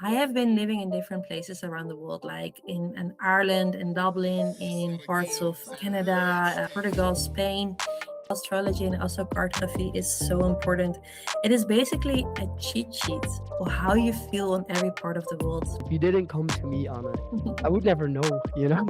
I have been living in different places around the world, like in Ireland, in Dublin, in parts of Canada, Portugal, Spain. Astrology and astrocartography is so important. It is basically a cheat sheet of how you feel on every part of the world. If you didn't come to me, Anna, I would never know, you know?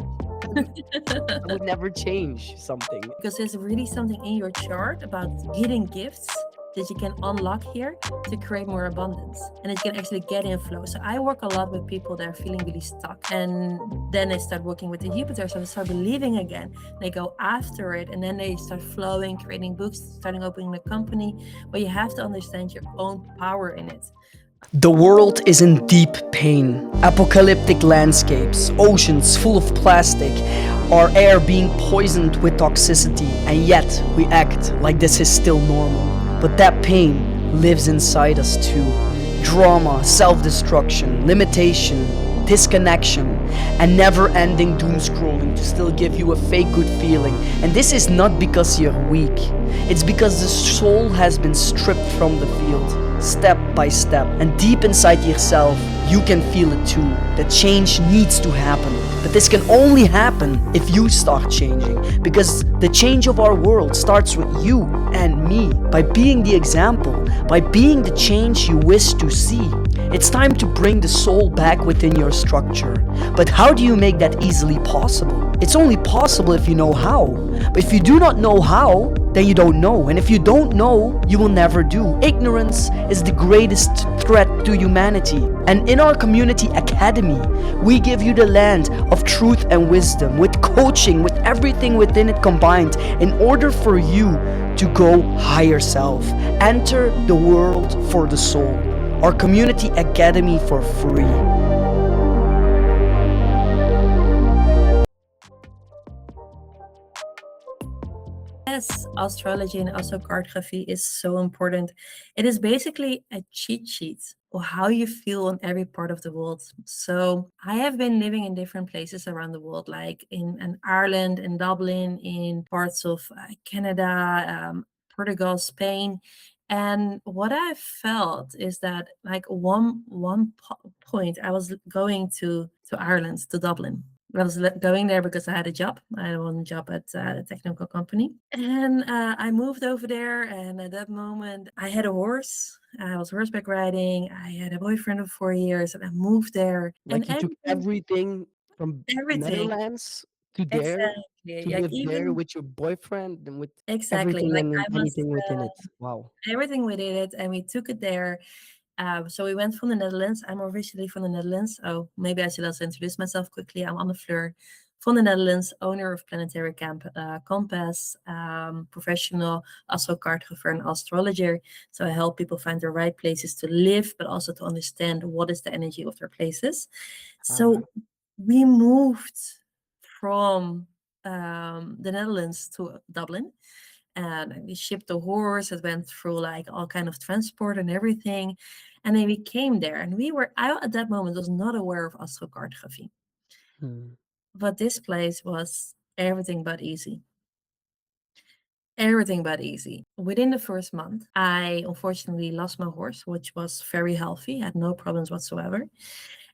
I would never change something. Because there's really something in your chart about hidden gifts that you can unlock here to create more abundance, and it can actually get in flow. So I work a lot with people that are feeling really stuck, and then they start working with the Jupiter, so they start believing again. They go after it, and then they start flowing, creating books, starting opening a company. But you have to understand your own power in it. The world is in deep pain. Apocalyptic landscapes, oceans full of plastic, our air being poisoned with toxicity, and yet we act like this is still normal. But that pain lives inside us too. Drama, self-destruction, limitation, disconnection, and never-ending doom scrolling to still give you a fake good feeling. And this is not because you're weak. It's because the soul has been stripped from the field, step by step. And deep inside yourself, you can feel it too. That change needs to happen. But this can only happen if you start changing. Because the change of our world starts with you and me. By being the example, by being the change you wish to see. It's time to bring the soul back within your structure. But how do you make that easily possible? It's only possible if you know how. But if you do not know how, then you don't know. And if you don't know, you will never do. Ignorance is the greatest threat to humanity. And in our community academy, we give you the land of truth and wisdom, with coaching, with everything within it combined, in order for you to go higher self. Enter the world for the soul. Our community academy for free. Yes, astrology and astrocartography is so important. It is basically a cheat sheet of how you feel on every part of the world. So I have been living in different places around the world, like in Ireland, in Dublin, in parts of Canada, Portugal, Spain. And what I felt is that, like, one point, I was going to Ireland, to Dublin. I was going there because I had a job. I had one job at a technical company. And I moved over there. And at that moment, I had a horse. I was horseback riding. I had a boyfriend of 4 years. And I moved there. And Like you took everything from everything. Netherlands to there, to Exactly. Like, live there even with your boyfriend and with exactly. everything Like, and I was anything within it. Wow. everything we did it, and we took it there. So we went from the Netherlands. I'm originally from the Netherlands. Oh, maybe I should also introduce myself quickly. I'm Anne Fleur from the Netherlands, owner of Planetary Compass, professional astrocartographer and astrologer. So I help people find the right places to live, but also to understand what is the energy of their places. Uh, So we moved from the Netherlands to Dublin, and we shipped the horse. It went through like all kind of transport and everything, and then we came there, and I at that moment was not aware of astrocartography, hmm. but this place was everything but easy. Everything but easy. Within the first month, I unfortunately lost my horse, which was very healthy, had no problems whatsoever.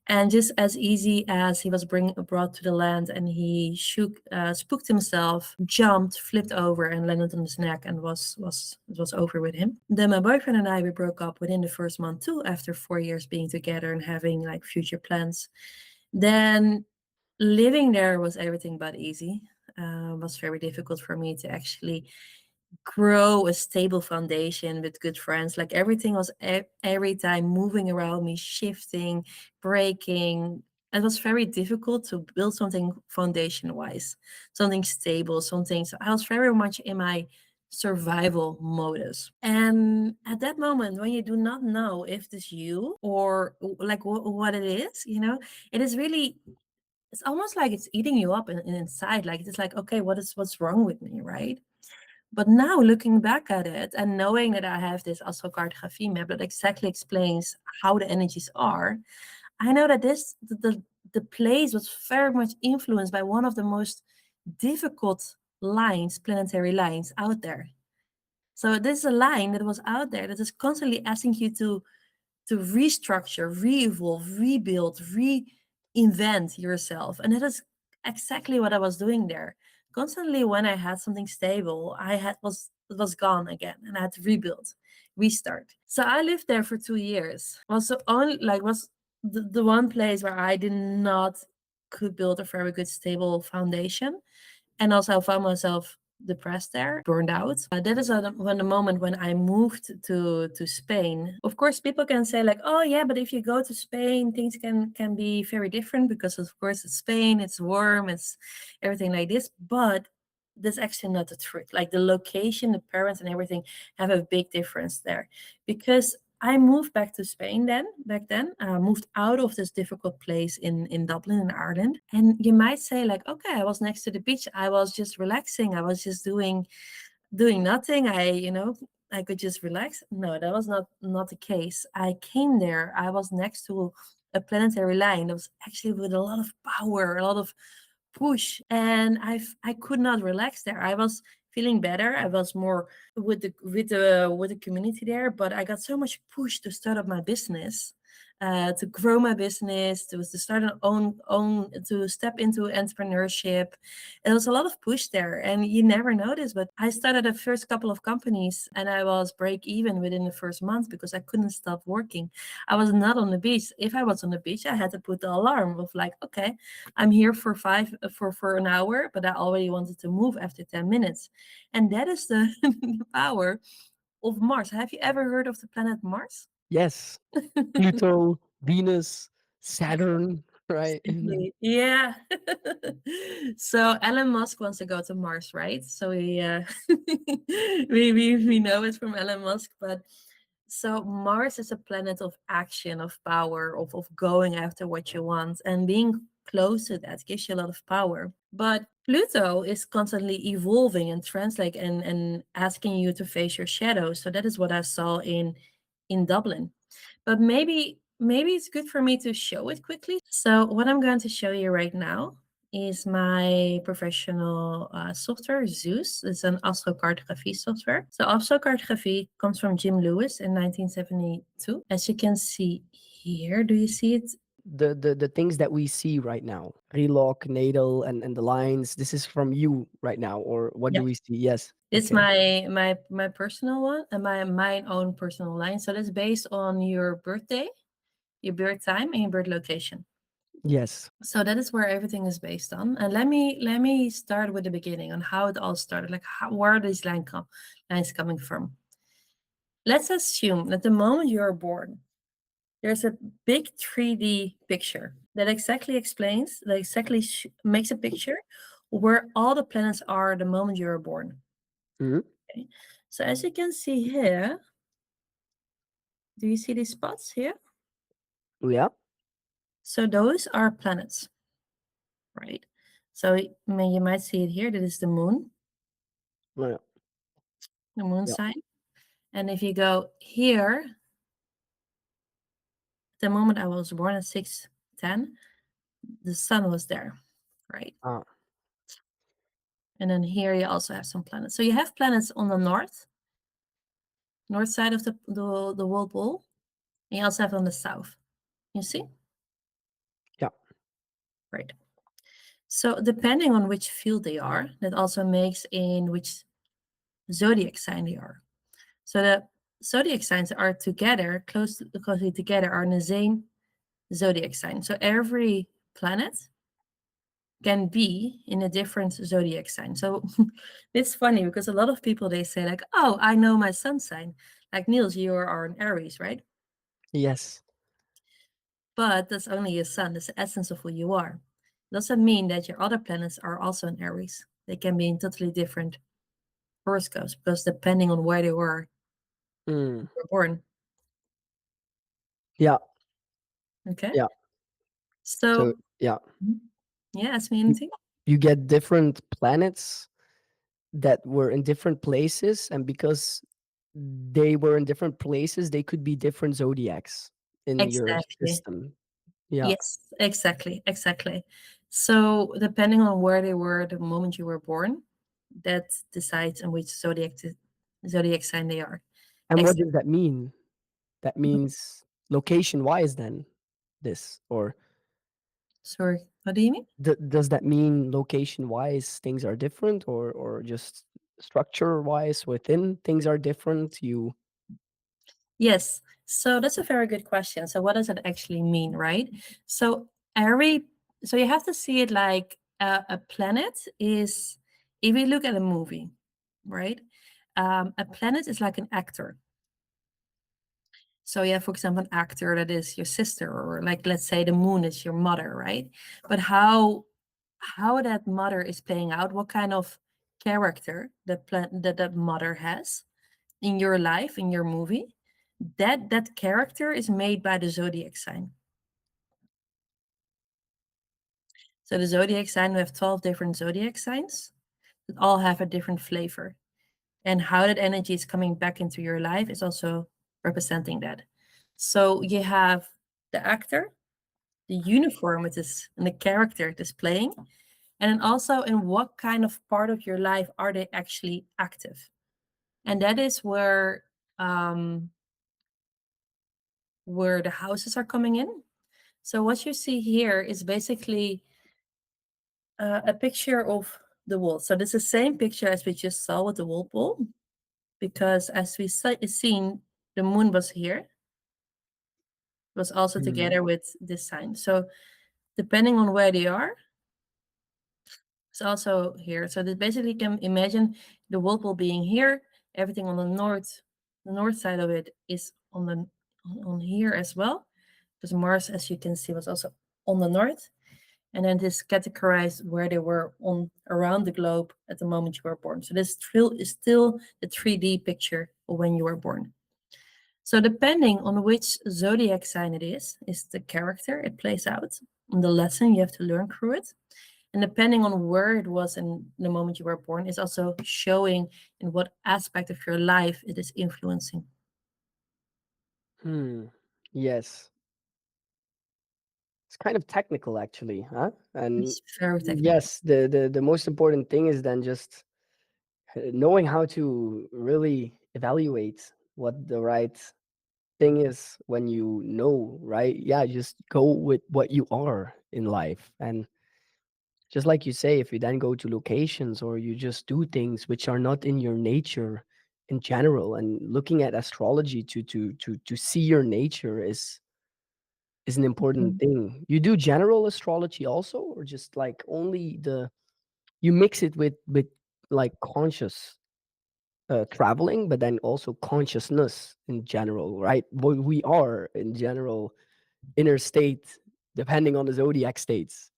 And just as easy as he was brought to the land, and he spooked himself, jumped, flipped over, and landed on his neck, and it was over with him. Then my boyfriend and I, we broke up within the first month too, after 4 years being together and having like future plans. Then living there was everything but easy. Was very difficult for me to actually grow a stable foundation with good friends. Like, everything was every time moving around me, shifting, breaking. It was very difficult to build something foundation wise, something stable, something. So I was very much in my survival modus. And at that moment, when you do not know if it's you or like what it is, it is really, it's almost like it's eating you up inside. Like, it's like, okay, what's wrong with me, right? But now looking back at it and knowing that I have this astrocartography map that exactly explains how the energies are, I know that the place was very much influenced by one of the most difficult lines, planetary lines out there. So this is a line that was out there that is constantly asking you to to restructure, re-evolve, rebuild, reinvent yourself. And that is exactly what I was doing there. Constantly when I had something stable, it was gone again and I had to rebuild, restart. So I lived there for 2 years. Also only like was the one place where I did not could build a very good stable foundation. And also I found myself depressed there, burned out. That is when the moment when I moved to Spain. Of course, people can say like, oh yeah, but if you go to Spain, things can be very different because of course it's Spain, it's warm, it's everything like this. But that's actually not the truth. Like the location, the parents, and everything have a big difference there, because I moved back to Spain back then, moved out of this difficult place in Dublin in Ireland. And you might say like, okay, I was next to the beach. I was just relaxing. I was just doing nothing. I could just relax. No, that was not the case. I came there. I was next to a planetary line that was actually with a lot of power, a lot of push, and I could not relax there. I was feeling better. I was more with the community there, but I got so much push to start up my business, to grow my business, to start an own to step into entrepreneurship. There was a lot of push there, and you never notice. But I started the first couple of companies, and I was break even within the first month because I couldn't stop working. I was not on the beach. If I was on the beach, I had to put the alarm of like, okay, I'm here for an hour, but I already wanted to move after 10 minutes. And that is the, the power of Mars. Have you ever heard of the planet Mars? Yes. Pluto, Venus, Saturn, right? Exactly. Yeah. So Elon Musk wants to go to Mars, right? So we know it from Elon Musk, but so Mars is a planet of action, of power, of going after what you want, and being close to that gives you a lot of power. But Pluto is constantly evolving and translate and asking you to face your shadows. So that is what I saw in Dublin. But maybe it's good for me to show it quickly. So what I'm going to show you right now is my professional software, Zeus. It's an astrocartography software. So astrocartography comes from Jim Lewis in 1972. As you can see here, do you see it? The things that we see right now, reloc, natal, and the lines. This is from you right now, or what Yeah. do we see? Yes. It's Okay. my personal one and my own personal line. So that's based on your birthday, your birth time, and your birth location. Yes. So that is where everything is based on. And let me start with the beginning on how it all started. Like where are these lines coming from? Let's assume that the moment you are born, there's a big 3D picture that exactly explains, that exactly makes a picture where all the planets are the moment you are born. Mhm. Okay. So as you can see here, do you see these spots here? Yeah. So those are planets, right? So you might see it here. That is the moon, Yeah. the moon Yeah. sign. And if you go here, the moment I was born at 6:10, the sun was there, right? Ah. And then here you also have some planets. So you have planets on the north side of the world pole, and you also have on the south. You see? Yeah. Right. So depending on which field they are, that also makes in which zodiac sign they are. So the zodiac signs are together, closely together, are in the same zodiac sign. So every planet can be in a different zodiac sign. So it's funny because a lot of people they say like, "Oh, I know my sun sign." Like Niels, you are an Aries, right? Yes. But that's only your sun. That's the essence of who you are. Doesn't mean that your other planets are also in Aries. They can be in totally different horoscopes because depending on where they Mm. were born. Yeah. Okay. Yeah. So So yeah, Mhm. Yeah, ask me you, anything. you get different planets that were in different places, and because they were in different places, they could be different zodiacs in your Exactly. system. Yeah. Yes, exactly. So depending on where they were the moment you were born, that decides on which zodiac sign they are. And what Ex- does that mean? That means location wise then this, or Sorry, what do you mean? does that mean location wise things are different, or just structure wise within things are different? You Yes. So that's a very good question. So what does it actually mean, right? So every so you have to see it like a planet is, if you look at a movie, right? A planet is like an actor. So you have, for example, an actor that is your sister, or like let's say the moon is your mother, right? But how that mother is playing out, what kind of character that mother has in your life, in your movie, that character is made by the zodiac sign. So the zodiac sign, we have 12 different zodiac signs that all have a different flavor. And how that energy is coming back into your life is also representing that. So you have the actor, the uniform it is, and the character it is playing, and then also in what kind of part of your life are they actually active. And that is um, where the houses are coming in. So what you see here is basically a picture of the wall. So this is the same picture as we just saw with the wall ball, because as we seen, the moon was here, was also Mhm. together with this sign. So depending on where they are, it's also here. So this basically can imagine the whirlpool being here, everything on the north side of it is on here as well, because Mars, as you can see, was also on the north. And then this categorized where they were on around the globe at the moment you were born. So this still the 3D picture of when you were born. So depending on which zodiac sign it is the character it plays out, and the lesson you have to learn through it. And depending on where it was in the moment you were born, is also showing in what aspect of your life it is influencing. Hmm. Yes, it's kind of technical actually, huh? And It's very technical. yes, the most important thing is then just knowing how to really evaluate what the right thing is when you know, right? Yeah, just go with what you are in life. And just like you say, if you then go to locations or you just do things which are not in your nature in general, and looking at astrology to see your nature is an important Mhm. thing. You do general astrology also, or just like only the you mix it with like conscious traveling, but then also consciousness in general, right? What we are in general, inner state, depending on the zodiac states.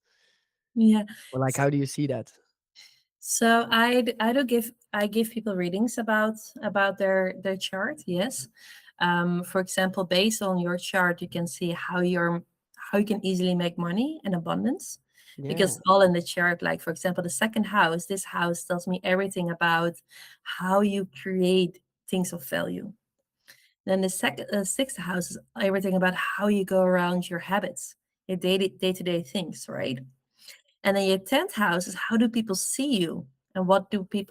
Yeah. Or like, how do you see that? So I give people readings about their chart. Yes. For example, based on your chart, you can see how you can easily make money and abundance, Yeah. because all in the chart, like for example, the second house, this house tells me everything about how you create things of value. Then the sixth house is everything about how you go around your habits, your day-to-day things, right? And then your 10th house is how do people see you, and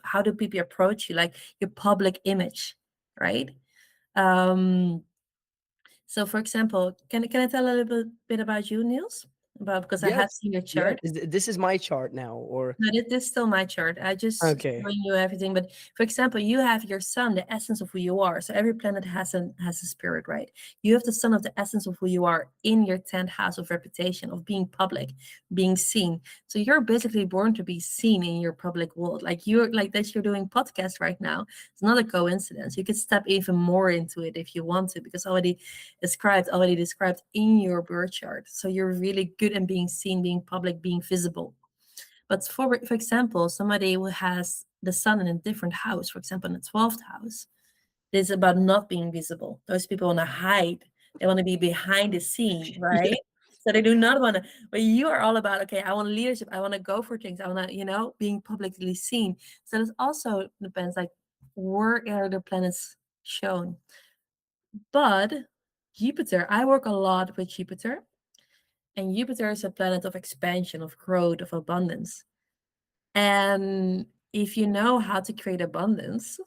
how do people approach you, like your public image, right? Um, so for example, can I tell a little bit about you, Niels? About, because I have Yes. seen your Yes. chart. This is my chart now, or No, this is still my chart. I just okay. showing you everything. But for example, you have your sun, the essence of who you are. So every planet has a spirit, right? You have the sun of the essence of who you are in your 10th house of reputation, of being public, being seen. So you're basically born to be seen in your public world. Like you're like that you're doing podcast right now. It's not a coincidence. You could step even more into it if you want to, because already described in your birth chart. So you're really good in being seen, being public, being visible. But for example, somebody who has the sun in a different house, for example, in the 12th house, this is about not being visible. Those people want to hide. They want to be behind the scene, right? Yeah. So they do not want to, but you are all about, okay, I want leadership. I want to go for things. I want to, being publicly seen. So this also depends, like, where are the planets shown? But Jupiter, I work a lot with Jupiter, and Jupiter is a planet of expansion, of growth, of abundance. And if you know how to create abundance,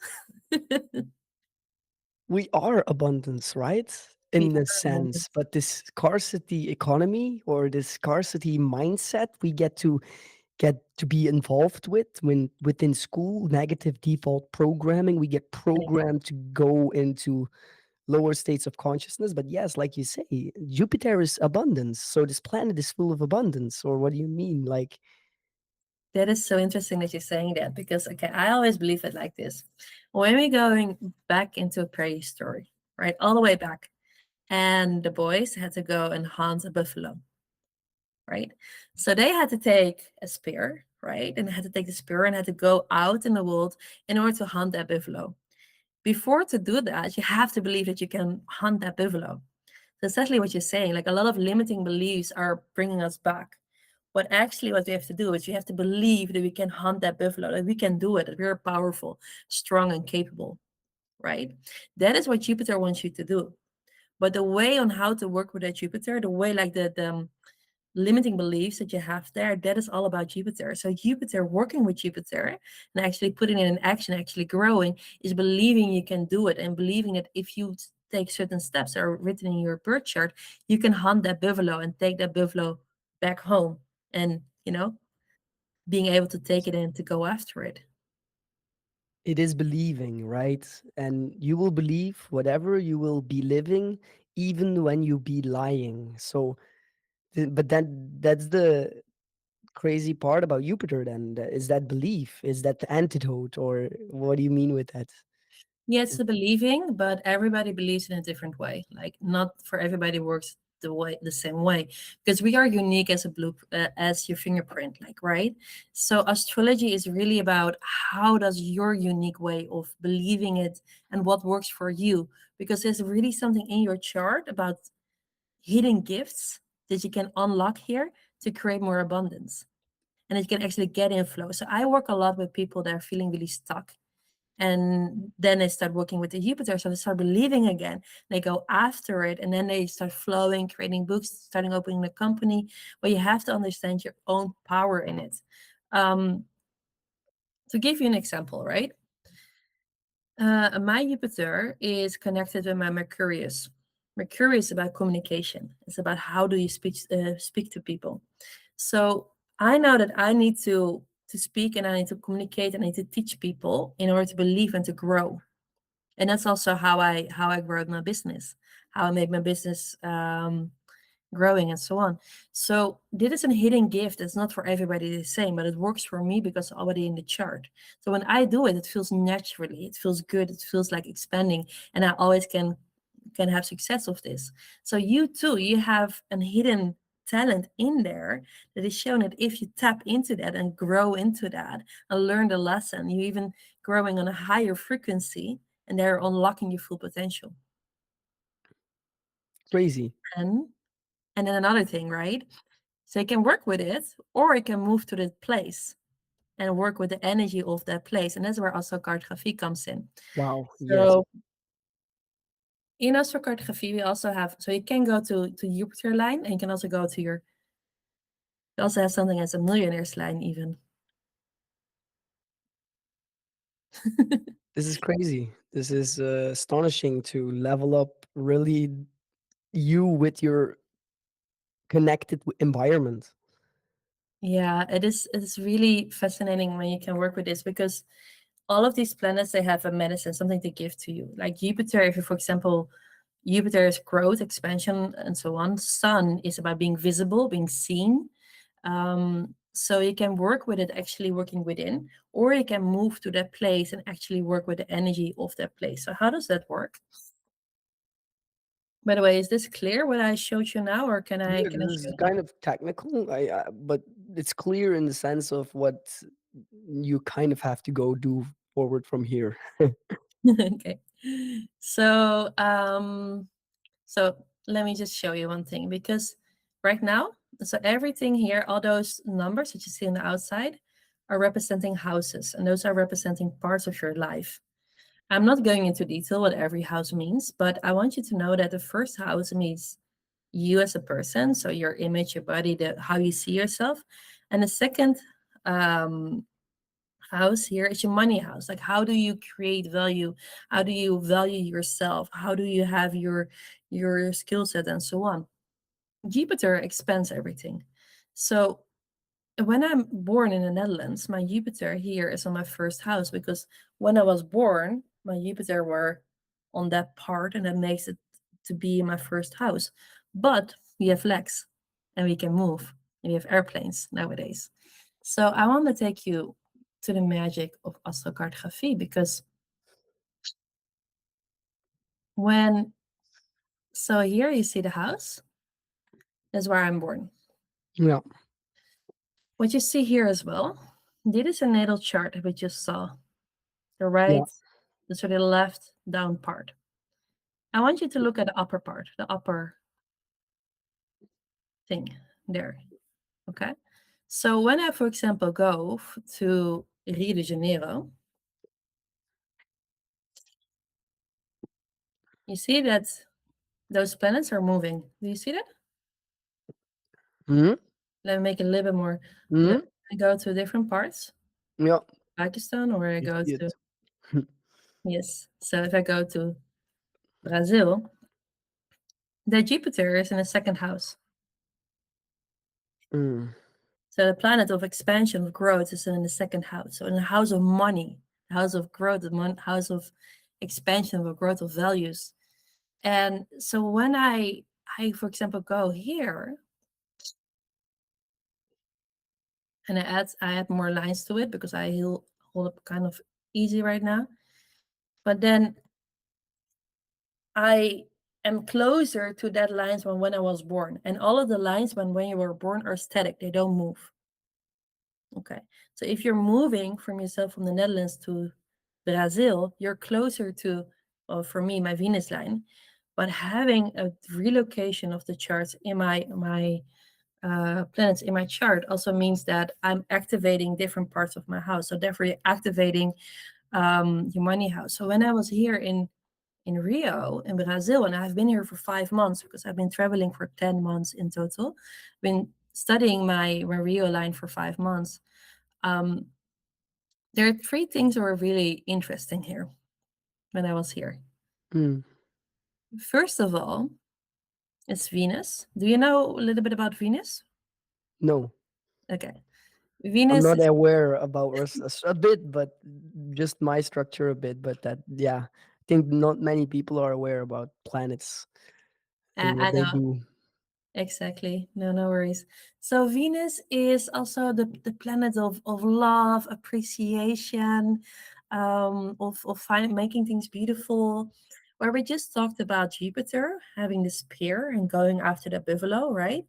We are abundance, right? in before a the moment. sense, but this scarcity economy or this scarcity mindset we get to be involved with when within school, negative default programming, we get programmed to go into lower states of consciousness. But yes, like you say, Jupiter is abundance, so this planet is full of abundance. Or what do you mean? Like, That is so interesting that you're saying that, because okay, I always believe it like this. When we're going back into prehistory, right, all the way back, and the boys had to go and hunt a buffalo, right? So they had to take a spear, right? And they had to take the spear and had to go out in the world in order to hunt that buffalo. Before to do that, you have to believe that you can hunt that buffalo. That's exactly what you're saying. Like a lot of limiting beliefs are bringing us back. But actually, what we have to do is we have to believe that we can hunt that buffalo, that we can do it, that we're powerful, strong, and capable, right? That is what Jupiter wants you to do. But the way on how to work with that Jupiter, the way like the limiting beliefs that you have there, that is all about Jupiter. So Jupiter, working with Jupiter and actually putting it in action, actually growing, is believing you can do it and believing that if you take certain steps that are written in your birth chart, you can hunt that buffalo and take that buffalo back home and, being able to take it in to go after it. it is believing, right? And you will believe whatever you will be living, even when you be lying. So, but that's the crazy part about Jupiter. Then is that belief? Is that the antidote, or what do you mean with that? Yeah, it's the believing, but everybody believes in a different way. Like not for everybody works the same way, because we are unique as a blue as your fingerprint, like, right? So astrology is really about how does your unique way of believing it and what works for you, because there's really something in your chart about hidden gifts that you can unlock here to create more abundance, and it can actually get in flow. So I work a lot with people that are feeling really stuck, and then they start working with the Jupiter, so they start believing again. They go after it, and then they start flowing, creating books, starting opening a company. But you have to understand your own power in it. um, to give you an example, right, my Jupiter is connected with my Mercurius. Mercury is about communication. It's about how do you speak to people. So I know that I need to speak, and I need to communicate, and I need to teach people in order to believe and to grow. And that's also how I grow my business, how I make my business growing, and so on. So this is a hidden gift. It's not for everybody the same, but it works for me because it's already in the chart. So when I do it, it feels naturally, it feels good, it feels like expanding, and I always can have success of this. So you too, you have a hidden talent in there that is shown that if you tap into that and grow into that and learn the lesson, you're even growing on a higher frequency, and they're unlocking your full potential. Crazy. And and then another thing, right? So you can work with it, or you can move to the place and work with the energy of that place. And that's where also cartography comes in. Wow. Yes. So in Astrocartography, we also have, so you can go to Jupiter line, and you can also go to you also have something as a millionaire's line even. This is crazy. This is astonishing to level up really you with your connected environment. Yeah, it's really fascinating when you can work with this, because all of these planets, they have a medicine, something to give to you. Like Jupiter, if you, for example, Jupiter is growth, expansion, and so on. Sun is about being visible, being seen. So you can work with it actually working within, or you can move to that place and actually work with the energy of that place. So how does that work? By the way, is this clear what I showed you now, or can I Yeah, can I this show is kind of technical, but it's clear in the sense of what you kind of have to go do forward from here. you? Okay. So so let me just show you one thing, because right now, so everything here, all those numbers that you see on the outside are representing houses, and those are representing parts of your life. I'm not going into detail what every house means, but I want you to know that the first house means you as a person, so your image, your body, how you see yourself. And the second um, house here is your money house. Like, how do you create value? How do you value yourself? How do you have your skill set, and so on. Jupiter expands everything. So when I'm born in the Netherlands, my Jupiter here is on my first house, because when I was born, my Jupiter were on that part, and that makes it to be in my first house. But we have legs and we can move, and we have airplanes nowadays. So I want to take you to the magic of astrocartography, because so here you see the house. That's where I'm born. Yeah. What you see here as well, this is a natal chart that we just saw. The right, Yeah. the left down part. I want you to look at the upper part, the upper thing there. Okay. So when I, for example, go to Rio de Janeiro, you see that those planets are moving. Do you see that? Hmm. Let me make it a little bit more. Hmm. I go to different parts, Yeah. Pakistan, or I You go see to, it. yes. So if I go to Brazil, the Jupiter is in the second house. Mm. So the planet of expansion, of growth, is in the second house. So in the house of money, the house of growth, the house of expansion, of growth of values. And so when I for example, go here and I add more lines to it, because I hold up kind of easy right now. But then I am closer to that lines when I was born. And all of the lines when you were born are static, they don't move. Okay. So if you're moving from yourself from the Netherlands to Brazil, you're closer to, well, for me, my Venus line. But having a relocation of the charts in my planets in my chart also means that I'm activating different parts of my house. So therefore, you're activating your money house. So when I was here in Rio, in Brazil, and I've been here for 5 months, because I've been traveling for 10 months in total. Been studying my Rio line for 5 months. There are 3 things that were really interesting here when I was here. Mm. First of all, it's Venus. Do you know a little bit about Venus? No, Okay. I'm Venus not is, aware about a bit, but just my structure a bit. But that, yeah, I think not many people are aware about planets and I what they know. do. Exactly. No, no worries. So Venus is also the planet of love, appreciation, making things beautiful. Where we just talked about Jupiter having the spear and going after the buffalo, right?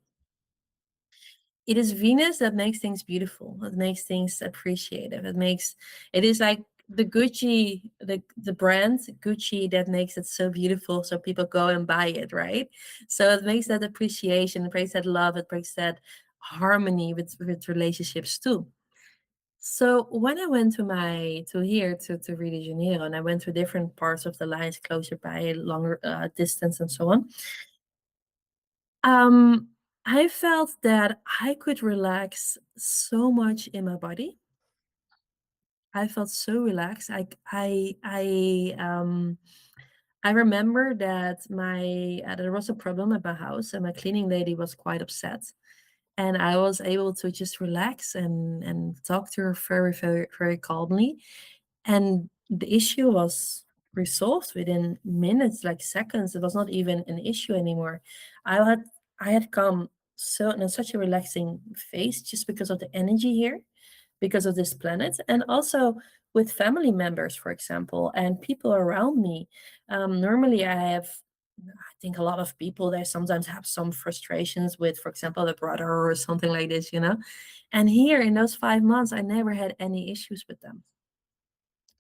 It is Venus that makes things beautiful. That makes things appreciative. It is like the Gucci, the brand Gucci, that makes it so beautiful, so people go and buy it, right? So it makes that appreciation, it brings that love, it brings that harmony with relationships too. So when I went to Rio de Janeiro, and I went to different parts of the lines closer by, longer distance, and so on, I felt that I could relax so much in my body. I felt so relaxed. I remember that there was a problem at my house, and my cleaning lady was quite upset. And I was able to just relax and talk to her very, very, very calmly. And the issue was resolved within minutes, like seconds. It was not even an issue anymore. I had I had come so in such a relaxing phase, just because of the energy here, because of this planet, and also with family members, for example, and people around me. Normally, I think a lot of people, they sometimes have some frustrations with, for example, a brother or something like this, you know. And here in those 5 months, I never had any issues with them.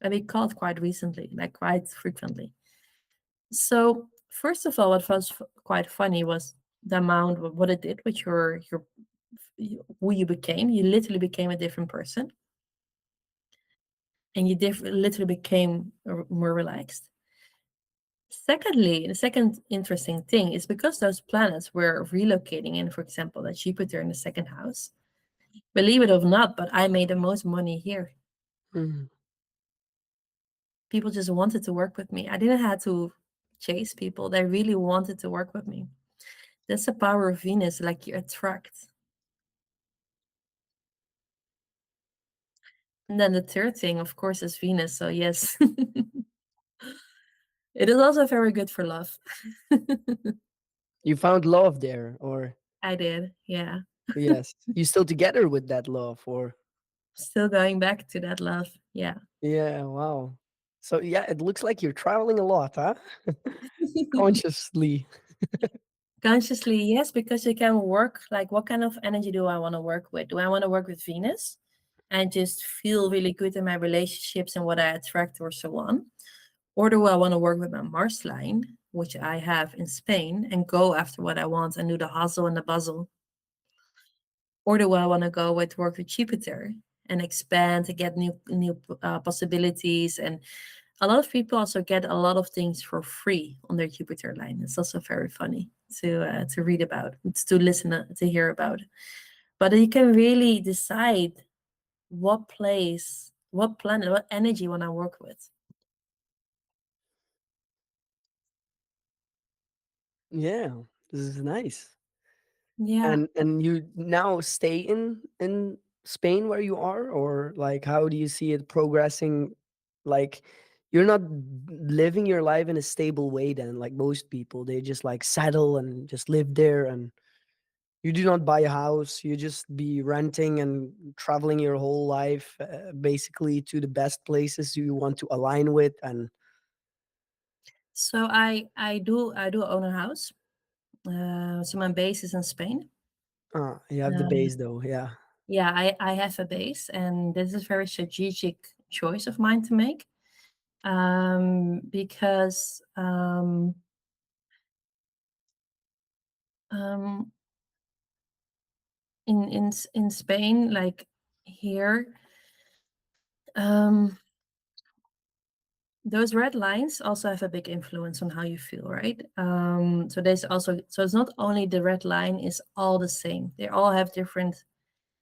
And we called quite recently, like quite frequently. So first of all, what was quite funny was the amount of what it did with who you became. You literally became a different person, and you literally became more relaxed. Secondly, the second interesting thing is because those planets were relocating in, for example, that Jupiter in the second house. Believe it or not, but I made the most money here. Mm. People just wanted to work with me. I didn't have to chase people. They really wanted to work with me. That's the power of Venus, like you attract. And then the third thing, of course, is Venus. So yes, it is also very good for love. You found love there, or I did, yeah. yes, you still together with that love, or Still going back to that love, yeah. yeah, wow. So yeah, it looks like you're traveling a lot, huh? Consciously. Consciously, yes, because you can work like, what kind of energy do I want to work with? Do I want to work with Venus and just feel really good in my relationships and what I attract or so on? Or do I want to work with my Mars line, which I have in Spain, and go after what I want and do the hustle and the bustle? Or do I want to go with work with Jupiter and expand to get new possibilities? And a lot of people also get a lot of things for free on their Jupiter line. It's also very funny to read about, to listen to hear about. But you can really decide what place, what planet, what energy you want to work with. Yeah, this is nice. Yeah. And you now stay in Spain where you are, or like how do you see it progressing? Like you're not living your life in a stable way then, like most people. They just like settle and just live there, and you do not buy a house. You just be renting and traveling your whole life, basically to the best places you want to align with. And So I do own a house. So my base is in Spain. you have the Um, base though, yeah. yeah, I have a base, and this is a very strategic choice of mine to make. Because um, in Spain, like here, um, those red lines also have a big influence on how you feel, right? So there's also, so it's not only the red line is all the same. They all have different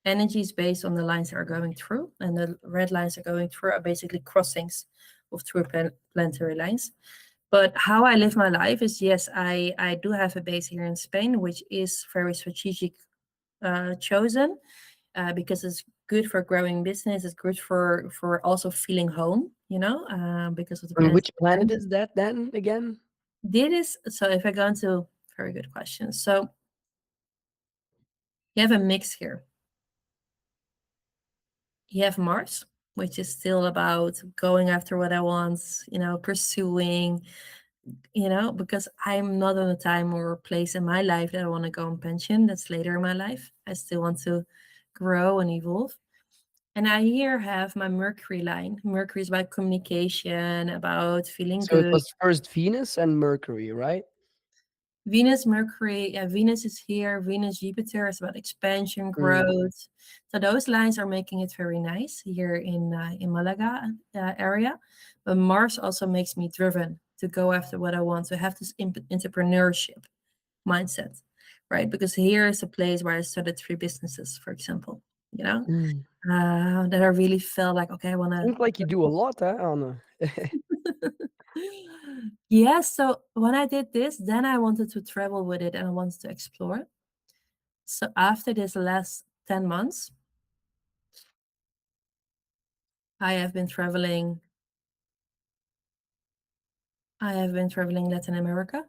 energies based on the lines that are going through, and the red lines are going through are basically crossings of true planetary lines. But how I live my life is, yes, I do have a base here in Spain, which is very strategic chosen, because it's good for growing business. It's good for also feeling home, because of the And planetary which planet lines. is that then again? This is, so if I go into, very good question. So you have a mix here. You have Mars, which is still about going after what I want, pursuing, because I'm not on a time or place in my life that I want to go on pension. That's later in my life. I still want to grow and evolve. And I here have my Mercury line. Mercury is about communication, about feeling So it good. was first Venus and Mercury, right? Venus, Mercury, yeah, Venus is here. Venus, Jupiter is about expansion, Mm. growth. So those lines are making it very nice here in Malaga area. But Mars also makes me driven to go after what I want, to have this entrepreneurship mindset, right? Because here is a place where I started 3 businesses, for example. Mm. That I really felt like, okay, I want to. Seems like you do a lot, huh, Anna? Yeah, so when I did this, then I wanted to travel with it and I wanted to explore. So after this last 10 months, I have been traveling. I have been traveling Latin America,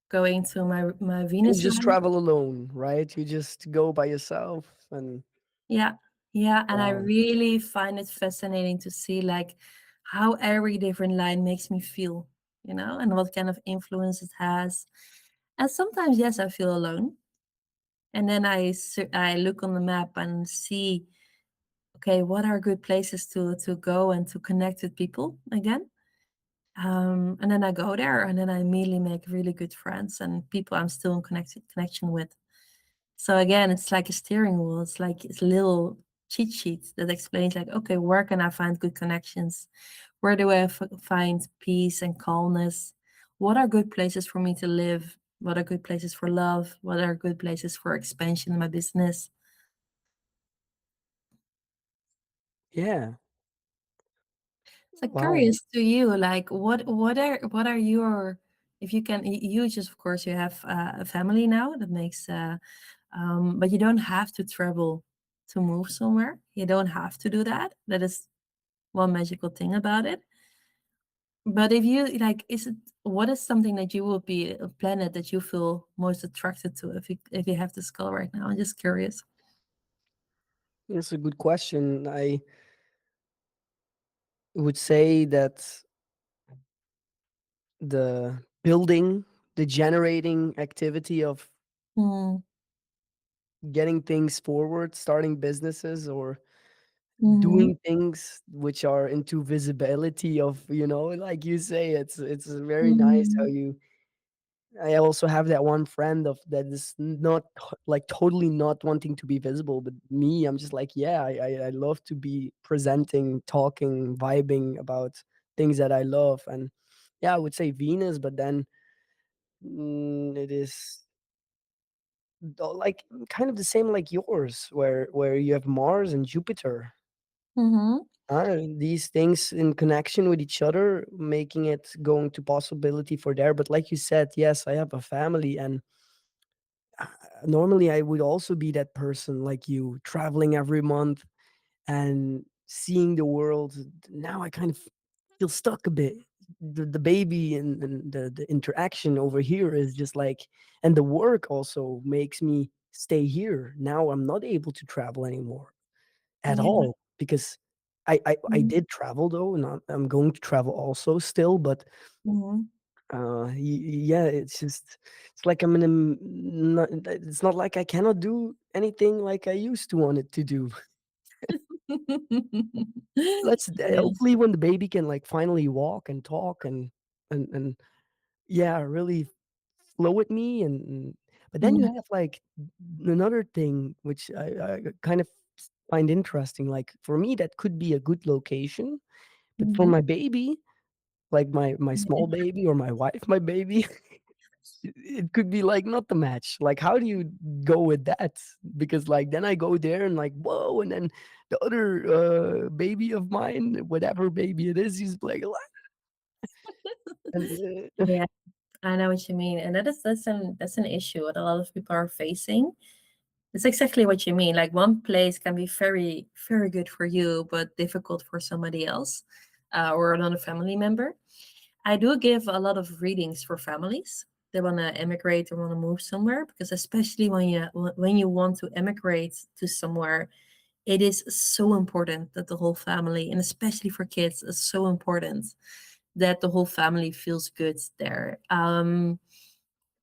going to my You Venus just line. travel alone, right? You just go by yourself and Yeah, yeah, and I wow. really find it fascinating to see like how every different line makes me feel, and what kind of influence it has. And sometimes, yes, I feel alone, and then I look on the map and see, okay, what are good places to go and to connect with people again. And then I go there, and then I immediately make really good friends and people I'm still in connection with. So again, it's like a steering wheel. It's like it's a little cheat sheet that explains like, okay, where can I find good connections? Where do I find peace and calmness? What are good places for me to live? What are good places for love? What are good places for expansion in my business? Yeah. So Wow. curious to you, like what are your, if you can, you just, of course you have a family now that makes but you don't have to travel to move somewhere. You don't have to do that. That is one magical thing about it. But if you like, is it, what is something that you would be, a planet that you feel most attracted to if you have the skull right now? I'm just curious. That's a good question. I would say that the building, the generating activity of Mm, getting things forward, starting businesses or mm-hmm, doing things which are into visibility of, like you say, it's very nice how mm-hmm, you I also have that one friend of that is not like totally not wanting to be visible, but me, I'm just like, yeah, I love to be presenting, talking, vibing about things that I love. And yeah, I would say Venus, but then it is like kind of the same like yours, where you have Mars and Jupiter. mm-hmm. These things in connection with each other, making it going to possibility for there. But like you said, yes, I have a family, and uh, normally I would also be that person like you, traveling every month and seeing the world. Now I kind of feel stuck a bit. The baby and the interaction over here is just like, and the work also makes me stay here. Now I'm not able to travel anymore at Yeah. all because I Mm-hmm. did travel though, and I'm going to travel also still, but Mm-hmm. yeah, it's like I'm in a not, it's not like I cannot do anything like I used to want it to do. Let's Yeah. hopefully when the baby can like finally walk and talk and yeah, really flow with me. And but then you Mhm, have like another thing which I kind of find interesting. Like for me, that could be a good location, but for mhm. my baby, like my Yeah. small baby or my wife, my baby, it could be like not the match. Like, how do you go with that? Because like then I go there and like whoa, and then the other baby of mine, whatever baby it is, he's like, and, Yeah, I know what you mean, and that's an issue that a lot of people are facing. It's exactly what you mean. Like one place can be very, very good for you, but difficult for somebody else, or another family member. I do give a lot of readings for families. They want to emigrate or want to move somewhere, because especially when you want to emigrate to somewhere, it is so important that the whole family, and especially for kids, is so important that the whole family feels good there.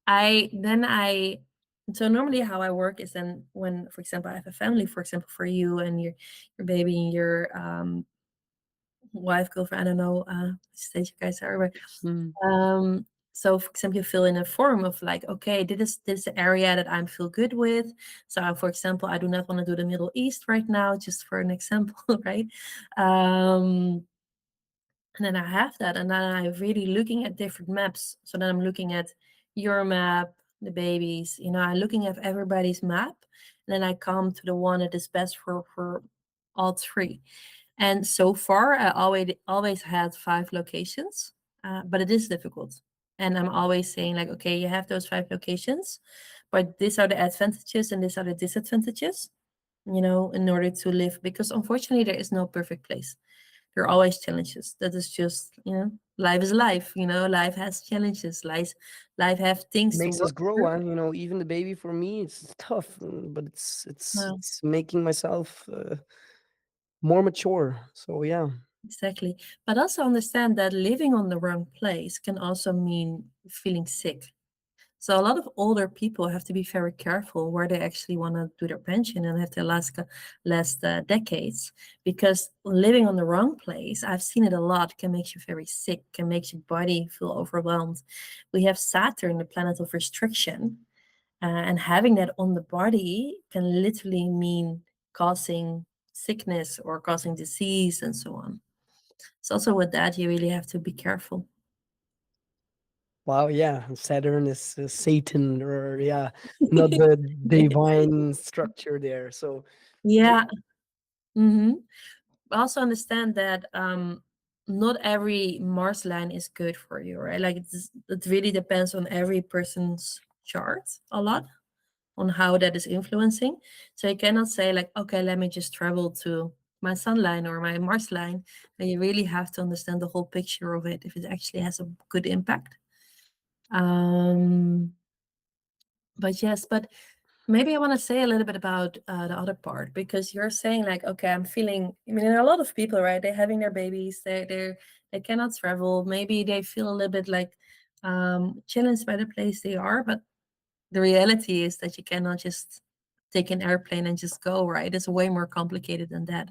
I then I so normally how I work is, then when, for example, I have a family, for example, for you and your baby and your wife, girlfriend, I don't know which stage you guys are, mm, but so for example, you fill in a form of like, okay, this is the area that I feel good with. So for example, I do not want to do the Middle East right now, just for an example, right? Um and then I have that, and then I'm really looking at different maps. So then I'm looking at your map, the babies, I'm looking at everybody's map. And then I come to the one that is best for all three. And so far, I always had 5 locations, but it is difficult. And I'm always saying like, okay, you have those 5 locations, but these are the advantages and these are the disadvantages, in order to live. Because unfortunately, there is no perfect place. There are always challenges. That is just, life is life. Life has challenges. Life have things to makes us work grow. through. And even the baby for me, it's tough, but it's it's Well, it's making myself more mature. So yeah. exactly. But also understand that living on the wrong place can also mean feeling sick. So a lot of older people have to be very careful where they actually want to do their pension and have their last decades, because living on the wrong place, I've seen it a lot, can make you very sick, can make your body feel overwhelmed. We have Saturn, the planet of restriction, and having that on the body can literally mean causing sickness or causing disease and so on. So also with that, you really have to be careful. Wow, yeah, Saturn is Satan, or yeah, not the divine structure there. So yeah. Yeah. Hmm. Also understand that not every Mars line is good for you, right? Like it really depends on every person's chart a lot on how that is influencing. So you cannot say like, okay, let me just travel to my sun line or my Mars line. And you really have to understand the whole picture of it if it actually has a good impact. Um, but yes, but maybe I want to say a little bit about the other part, because you're saying like, okay, I'm feeling. I mean, there are a lot of people, right? They're having their babies. They cannot travel. Maybe they feel a little bit like challenged by the place they are. But the reality is that you cannot just take an airplane and just go, right? It's way more complicated than that.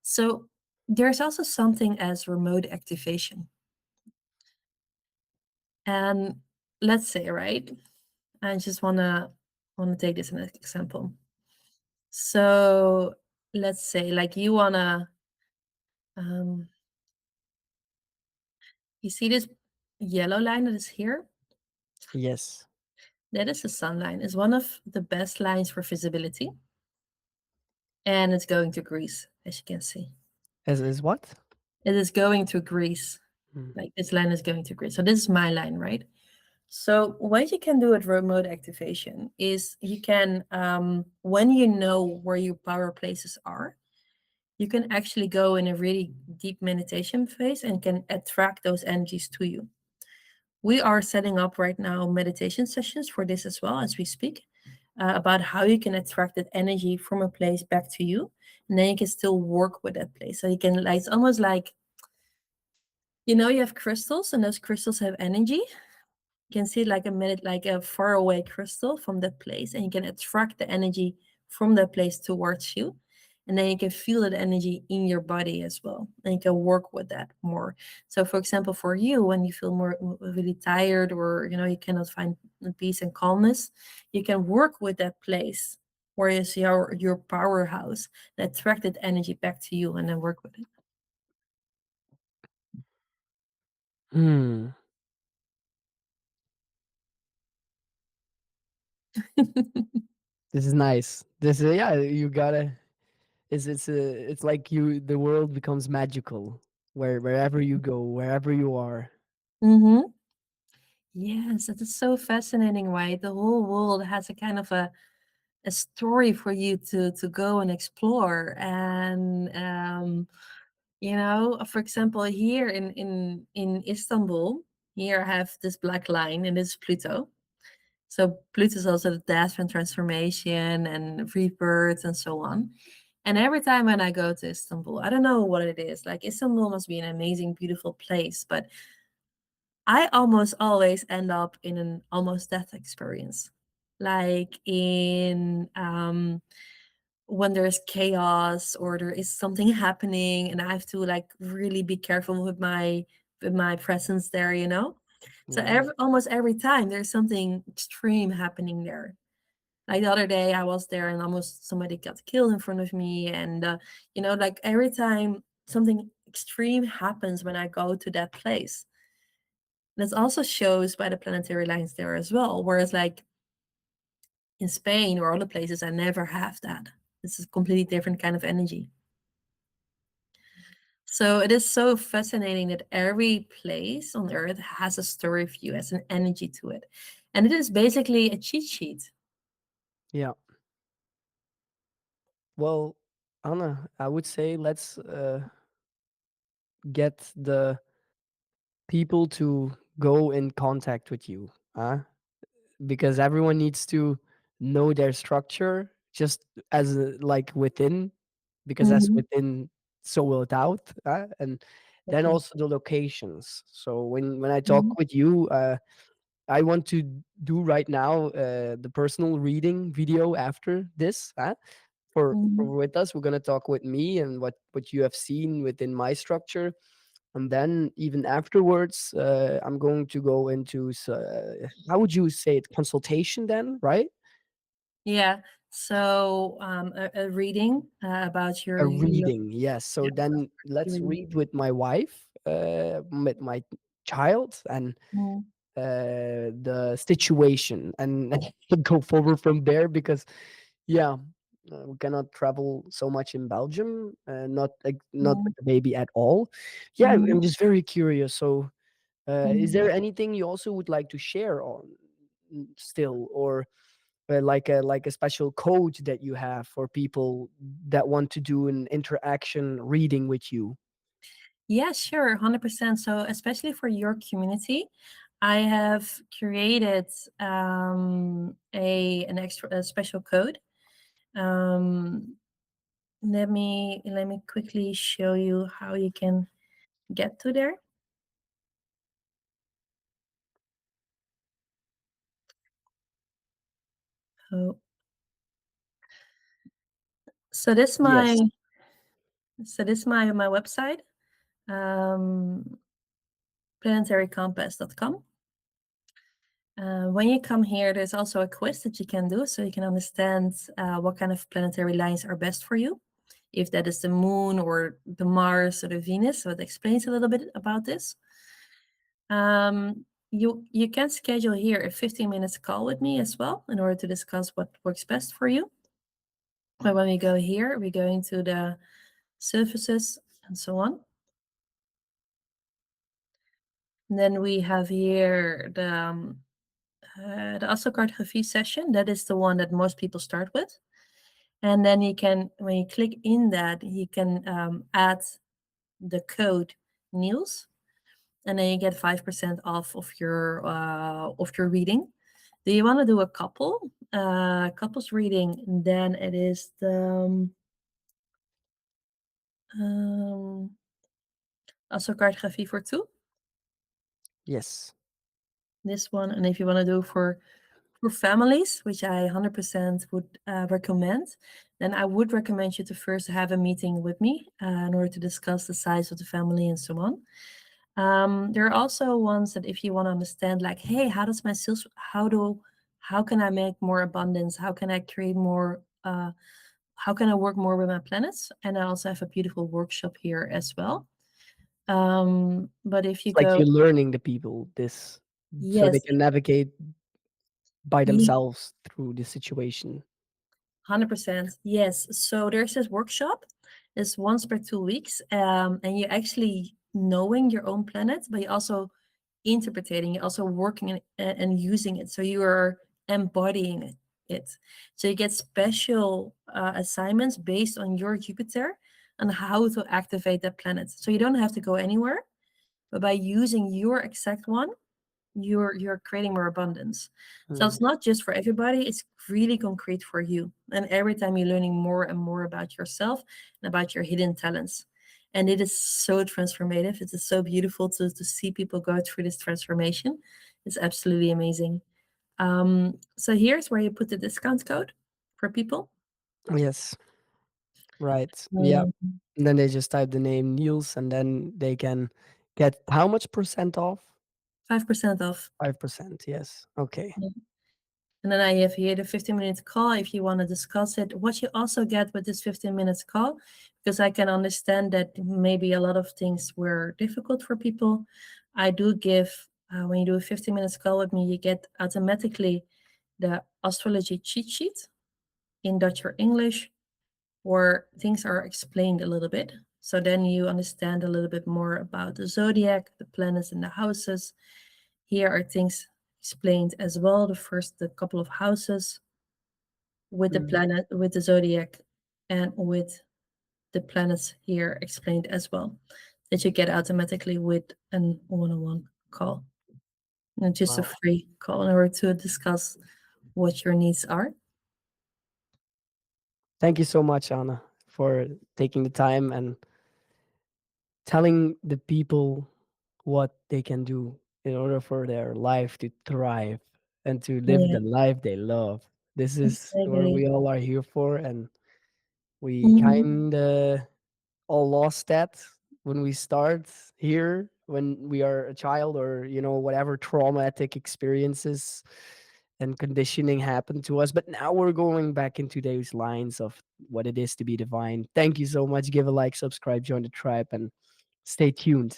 So there's also something as remote activation. And let's say, right? I just wanna take this as an example. So let's say like you wanna um you see this yellow line that is here? Yes. That is the sun line. It's one of the best lines for visibility. And it's going to Greece, as you can see. As what? It is going to Greece. Hmm. Like this line is going to Greece. So this is my line, right? So what you can do with remote activation is you can, when you know where your power places are, you can actually go in a really deep meditation phase and can attract those energies to you. We are setting up right now meditation sessions for this as well as we speak, about how you can attract that energy from a place back to you, and then you can still work with that place. So you can, like, it's almost like, you have crystals, and those crystals have energy. You can see like like a far away crystal from that place, and you can attract the energy from that place towards you, and then you can feel that energy in your body as well, and you can work with that more. So for example, for you, when you feel more really tired, or you cannot find peace and calmness, you can work with that place where is your powerhouse, and attract that energy back to you, and then work with Hmm. it. This is nice. This is, yeah, you gotta. It's like the world becomes magical wherever you go, wherever you are. Mm-hmm. Yes, it is so fascinating, right? The whole world has a kind of a story for you to go and explore. And for example, here in Istanbul, here I have this black line, and it's Pluto. So Pluto is also the death and transformation and rebirth and so on. And every time when I go to Istanbul, I don't know what it is. Like, Istanbul must be an amazing, beautiful place, but I almost always end up in an almost death experience. Like when there's chaos or there is something happening, and I have to like really be careful with my presence there. So Yeah. almost every time there's something extreme happening there. Like the other day I was there and almost somebody got killed in front of me, and like every time something extreme happens when I go to that place. This also shows by the planetary lines there as well. Whereas, like in Spain or other places, I never have that. This is a completely different kind of energy. So it is so fascinating that every place on Earth has a story of you, has an energy to it. And it is basically a cheat sheet. Yeah. Well, Anna, I would say let's get the people to go in contact with you, huh? Because everyone needs to know their structure just as like within, because as Mhm. within, so without, and then Okay. also the locations. So when I talk Mhm. with you, I want to do right now the personal reading video after this. For Mhm. with us, we're gonna talk with me and what you have seen within my structure, and then even afterwards, I'm going to go into how would you say it, consultation then, right? Yeah. So a reading about A your reading, yes. So yeah, then let's reading. read with my wife, with my child, and Mhm. the situation, and go forward from there, because yeah, we cannot travel so much in Belgium, not not Mm, with the baby at all. Yeah, mm, I'm just very curious. So, is mm. there anything you also would like to share on still, or like a special code that you have for people that want to do an interaction reading with you? Yeah, sure, 100%. So, especially for your community, I have created a special code. Um, let me quickly show you how you can get to there. Oh, so this my Yes. so this my website, um, planetarycompass.com. When you come here, there's also a quiz that you can do, so you can understand what kind of planetary lines are best for you, if that is the moon or the Mars or the Venus. So it explains a little bit about this. You can schedule here a 15 minutes call with me as well in order to discuss what works best for you. But when we go here, we go into the surfaces and so on. And then we have here the Astrocartography session. That is the one that most people start with. And then you can, when you click in that, you can add the code Niels, and then you get 5% off of your reading. Do you want to do a couples reading? Then it is the um, Astrocartography for two. Yes. This one, and if you want to do for families, which I 100% would recommend, then I would recommend you to first have a meeting with me in order to discuss the size of the family and so on. There are also ones that if you want to understand, like, hey, how does my sales, how can I make more abundance? How can I create more? How can I work more with my planets? And I also have a beautiful workshop here as well. But if you It's like go, you're learning the people this so they yes, can navigate by ye- themselves through the situation. 100%. Yes. So there's this workshop. It's once per 2 weeks. And you're actually knowing your own planet, but you're also interpreting, you're also working and using it. So you are embodying it. So you get special assignments based on your Jupiter and how to activate that planet. So you don't have to go anywhere, but by using your exact one, you're creating more abundance. So Mm. it's not just for everybody, it's really concrete for you. And every time you're learning more and more about yourself and about your hidden talents. And it is so transformative. It is so beautiful to see people go through this transformation. It's absolutely amazing. So here's where you put the discount code for people. Yes. Right. Yeah. um, And then they just type the name Niels, and then they can get how much percent off? 5% off. 5%. Yes. Okay. And then I have here the 15-minute call if you want to discuss it. What you also get with this 15 minutes call, because I can understand that maybe a lot of things were difficult for people. I do give, when you do a 15 minutes call with me, you get automatically the astrology cheat sheet in Dutch or English, where things are explained a little bit. So then you understand a little bit more about the zodiac, the planets, and the houses. Here are things explained as well. The couple of houses with the Mm. planet, with the zodiac, and with the planets here explained as well, that you get automatically with an one-on-one call. And just a Wow. free call in order to discuss what your needs are. Thank you so much, Anna, for taking the time and telling the people what they can do in order for their life to thrive and to live Yeah, the life they love. This is what exactly. we all are here for, and we Mhm. kind of all lost that when we start here when we are a child, or whatever traumatic experiences and conditioning happened to us, but now we're going back into those lines of what it is to be divine. Thank you so much. Give a like, subscribe, join the tribe, and stay tuned.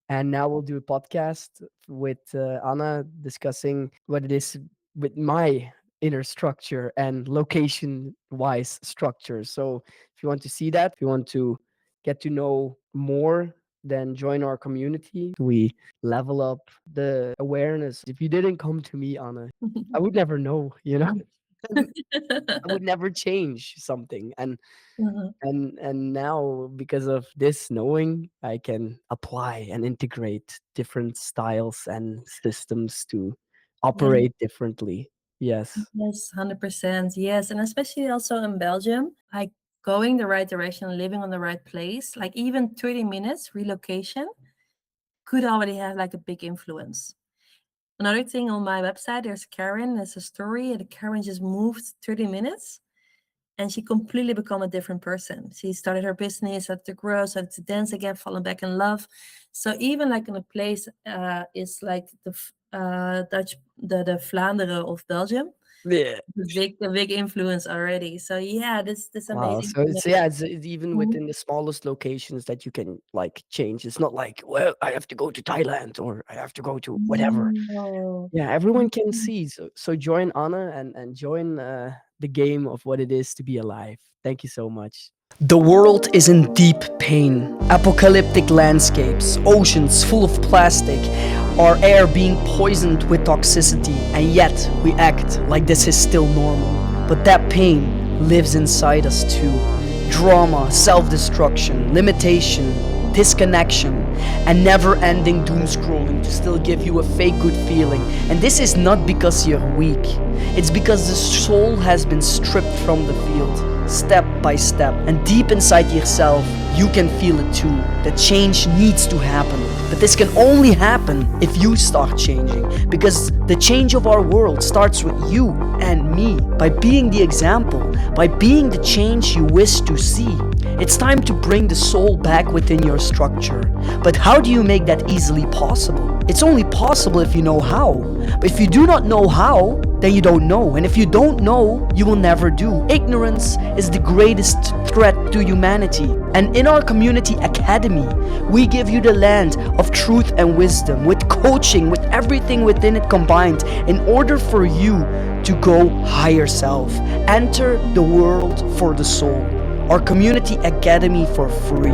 And now we'll do a podcast with Anna discussing what it is with my inner structure and location wise structure. So if you want to see that, if you want to get to know more, then join our community. We level up the awareness. If you didn't come to me, Anna, I would never know, you know? I would never change something. Uh-huh. And now, because of this knowing, I can apply and integrate different styles and systems to Yeah. operate differently. Yes. Yes, 100%. Yes. And especially also in Belgium, like going the right direction, living on the right place, like even 30 minutes relocation could already have like a big influence. Another thing on my website, there's Karen, there's a story, and Karen just moved 30 minutes and she completely become a different person. She started her business, started to grow, started to dance again, falling back in love. So even like in a place is like the Dutch, the Vlaanderen of Belgium, Yeah. a big influence already. So yeah, this Wow. amazing So thing. it's even Mhm. within the smallest locations that you can like change. It's not like, well, I have to go to Thailand or I have to go to whatever. No. Yeah, everyone can see. So join Anna and join the game of what it is to be alive. Thank you so much. The world is in deep pain. Apocalyptic landscapes, oceans full of plastic, our air being poisoned with toxicity, and yet we act like this is still normal. But that pain lives inside us too. Drama, self-destruction, limitation, disconnection, and never-ending doom scrolling to still give you a fake good feeling. And this is not because you're weak. It's because the soul has been stripped from the field, step by step. And deep inside yourself, you can feel it too. The change needs to happen. But this can only happen if you start changing. Because the change of our world starts with you and me. By being the example, by being the change you wish to see. It's time to bring the soul back within your structure. But how do you make that easily possible? It's only possible if you know how. But if you do not know how, then you don't know. And if you don't know, you will never do. Ignorance is the greatest threat to humanity. And in our community academy, we give you the land of truth and wisdom, with coaching, with everything within it combined, in order for you to go higher self. Enter the world for the soul. Our community academy for free.